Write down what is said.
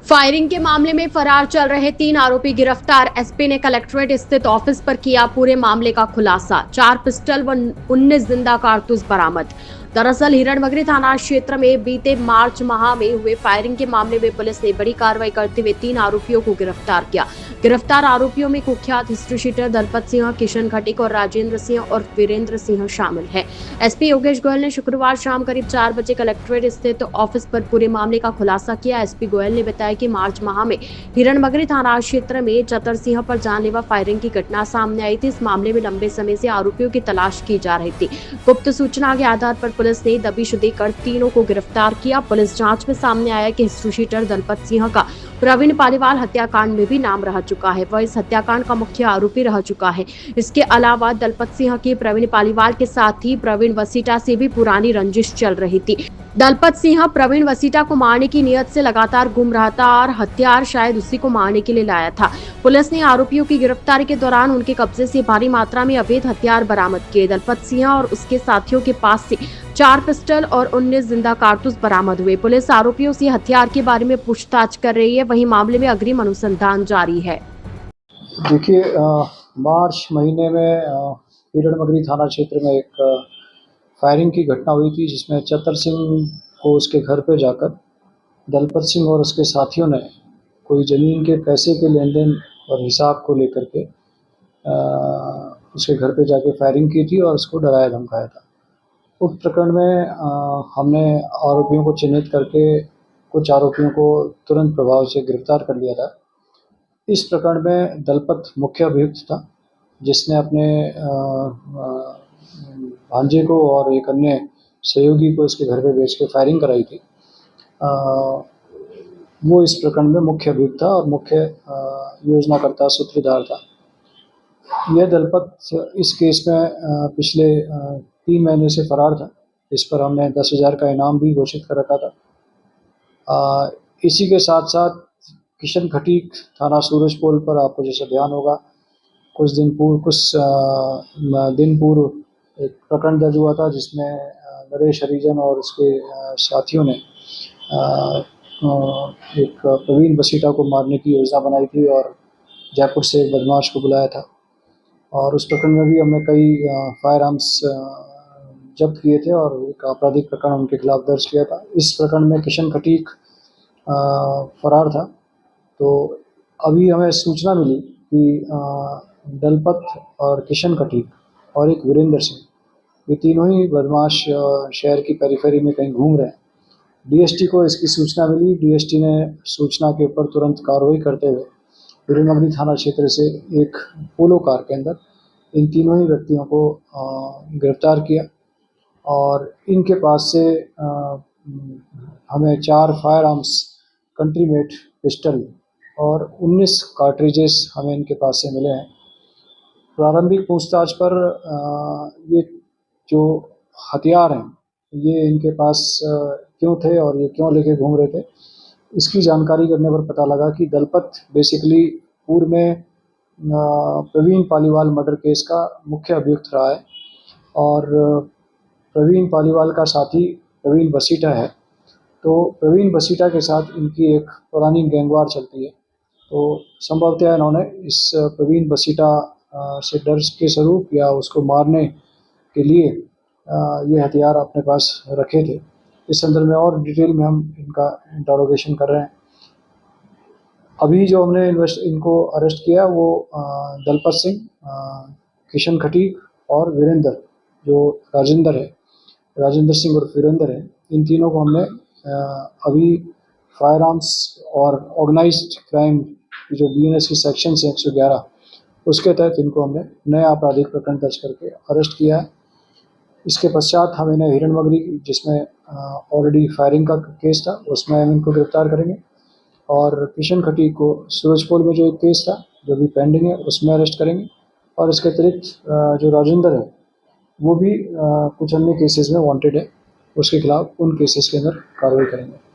Firing के मामले में फरार चल रहे 3 आरोपी गिरफ्तार। एसपी ने कलेक्ट्रेट स्थित ऑफिस पर किया पूरे मामले का खुलासा। 4 पिस्टल व 19 जिंदा कारतूस बरामद। दरअसल हिरणमगरी थाना क्षेत्र में बीते मार्च माह में हुए फायरिंग के मामले में पुलिस ने बड़ी कार्रवाई करते हुए 3 आरोपियों को गिरफ्तार किया। गिरफ्तार आरोपियों में कुख्यात हिस्ट्री शीटर दलपत सिंह, किशन घटिक और राजेंद्र सिंह और वीरेंद्र सिंह शामिल है। एसपी योगेश गोयल ने शुक्रवार शाम करीब 4 बजे कलेक्ट्रेट स्थित ऑफिस पर पूरे मामले का खुलासा किया। एसपी गोयल ने बताया कि मार्च माह में हिरणमगरी थाना क्षेत्र में चतर सिंह पर जानलेवा फायरिंग की घटना सामने आई थी। इस मामले में लंबे समय से आरोपियों की तलाश की जा रही थी। गुप्त सूचना के आधार पर पुलिस ने दबिश देकर तीनों को गिरफ्तार किया। पुलिस जांच में सामने आया कि हिस्ट्री शीटर दलपत सिंह का प्रवीण पालीवाल हत्याकांड में भी नाम रह चुका है। वह इस हत्याकांड का मुख्य आरोपी रह चुका है। इसके अलावा दलपत सिंह की प्रवीण पालीवाल के साथ ही प्रवीण वसीटा से भी पुरानी रंजिश चल रही थी। दलपत सिंह प्रवीण वसीटा को मारने की नियत से लगातार घूम रहा था और हथियार शायद उसी को मारने के लिए लाया था। पुलिस ने आरोपियों की गिरफ्तारी के दौरान उनके कब्जे से भारी मात्रा में अवैध हथियार बरामद किए। दलपत सिंह और उसके साथियों के पास से 4 पिस्टल और 19 जिंदा कारतूस बरामद हुए। पुलिस आरोपियों से हथियार के बारे में पूछताछ कर रही है। वहीं मामले में अग्रिम अनुसंधान जारी है। देखिए, मार्च महीने में हिरणमगरी थाना क्षेत्र में एक फायरिंग की घटना हुई थी, जिसमें चतर सिंह को उसके घर पे जाकर दलपत सिंह और उसके साथियों ने कोई ज़मीन के पैसे के लेन देन और हिसाब को लेकर के उसके घर पे जाके फायरिंग की थी और उसको डराया धमकाया था। उक्त प्रकरण में हमने आरोपियों को चिन्हित करके कुछ आरोपियों को तुरंत प्रभाव से गिरफ्तार कर लिया था। इस प्रकरण में दलपत मुख्य अभियुक्त था, जिसने अपने भांजे को और एक अन्य सहयोगी को इसके घर पे भेज के फायरिंग कराई थी। वो इस प्रकरण में मुख्य अभियुक्त था और मुख्य योजनाकर्ता, सूत्रधार था। यह दलपत इस केस में पिछले 3 महीने से फरार था। इस पर हमने 10,000 का इनाम भी घोषित कर रखा था। इसी के साथ साथ किशन खटीक थाना सूरजपोल पर, आपको जैसे ध्यान होगा, कुछ दिन पूर्व एक प्रकरण दर्ज हुआ था, जिसमें नरेश हरिजन और उसके साथियों ने एक प्रवीण वसीटा को मारने की योजना बनाई थी और जयपुर से एक बदमाश को बुलाया था। और उस प्रकरण में भी हमने कई फायर आर्म्स जब्त किए थे और एक आपराधिक प्रकरण उनके खिलाफ दर्ज किया था। इस प्रकरण में किशन खटीक फरार था। तो अभी हमें सूचना मिली कि दलपत और किशन खटीक और एक वीरेंद्र सिंह, ये तीनों ही बदमाश शहर की पेरिफेरी में कहीं घूम रहे हैं। डीएसटी को इसकी सूचना मिली। डीएसटी ने सूचना के ऊपर तुरंत कार्रवाई करते हुए हिरणमगरी थाना क्षेत्र से एक पोलो कार के अंदर इन तीनों ही व्यक्तियों को गिरफ्तार किया और इनके पास से हमें 4 fire arms, country made pistol और 19 कार्ट्रिजेस हमें इनके पास से मिले हैं। प्रारंभिक पूछताछ पर ये जो हथियार हैं, ये इनके पास क्यों थे और ये क्यों लेके घूम रहे थे, इसकी जानकारी करने पर पता लगा कि दलपत बेसिकली पूर्व में प्रवीण पालीवाल मर्डर केस का मुख्य अभियुक्त रहा है और प्रवीण पालीवाल का साथी प्रवीण वसीटा है। तो प्रवीण वसीटा के साथ इनकी एक पुरानी गैंगवार चलती है। तो संभवतः इन्होंने इस प्रवीण वसीटा से डर के स्वरूप या उसको मारने के लिए ये हथियार अपने पास रखे थे। इस संदर्भ में और डिटेल में हम इनका इंटरोगेशन कर रहे हैं। अभी जो हमने इनको अरेस्ट किया वो दलपत सिंह, किशन खटीक और वीरेंद्र, जो राजेंद्र सिंह और वीरेंद्र है, इन तीनों को हमने अभी फायर आर्म्स और ऑर्गेनाइज्ड क्राइम की जो बीएनएस की सेक्शन है 111, उसके तहत इनको हमने नया आपराधिक प्रकरण दर्ज करके अरेस्ट किया है। इसके पश्चात हम इन्हें हिरणमगरी, जिसमें ऑलरेडी फायरिंग का केस था, उसमें हम इनको गिरफ्तार करेंगे और किशन खटीक को सूरजपोल में जो एक केस था जो भी पेंडिंग है, उसमें अरेस्ट करेंगे और इसके अतिरिक्त जो राजेंद्र है, वो भी कुछ अन्य केसेस में वांटेड है, उसके खिलाफ उन केसेस के अंदर कार्रवाई करेंगे।